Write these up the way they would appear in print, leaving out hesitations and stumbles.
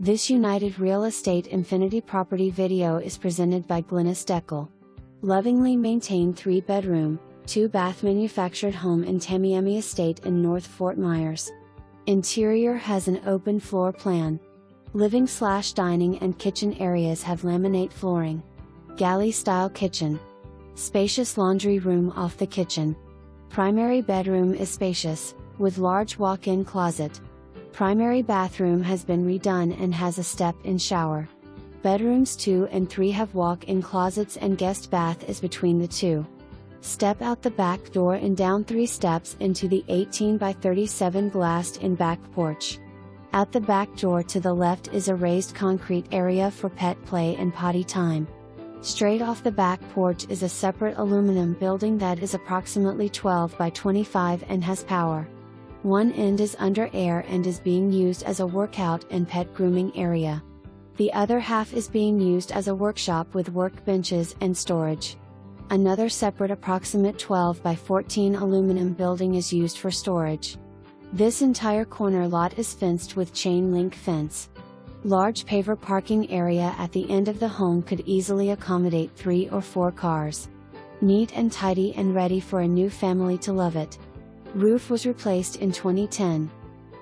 This United Real Estate Infinity property video is presented by Glennis Deckel. Lovingly maintained 3-bedroom, 2-bath manufactured home in Tamiami Estate in North Fort Myers. Interior has an open floor plan. Living/dining and kitchen areas have laminate flooring. Galley-style kitchen. Spacious laundry room off the kitchen. Primary bedroom is spacious, with large walk-in closet. Primary bathroom has been redone and has a step-in shower. Bedrooms 2 and 3 have walk-in closets and guest bath is between the two. Step out the back door and down 3 steps into the 18 by 37 glassed-in back porch. At the back door to the left is a raised concrete area for pet play and potty time. Straight off the back porch is a separate aluminum building that is approximately 12 by 25 and has power. One end is under air and is being used as a workout and pet grooming area. The other half is being used as a workshop with workbenches and storage. Another separate approximate 12 by 14 aluminum building is used for storage. This entire corner lot is fenced with chain link fence. Large paver parking area at the end of the home could easily accommodate 3 or 4 cars. Neat and tidy and ready for a new family to love it. Roof was replaced in 2010.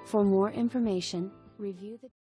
For more information, review the